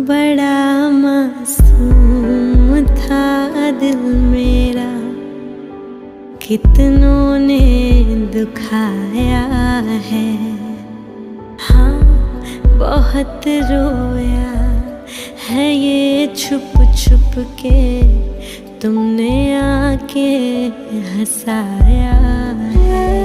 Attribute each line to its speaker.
Speaker 1: बड़ा मासूम था दिल मेरा, कितनों ने दुखाया है। हाँ, बहुत रोया है ये छुप छुप के, तुमने आके हंसाया है।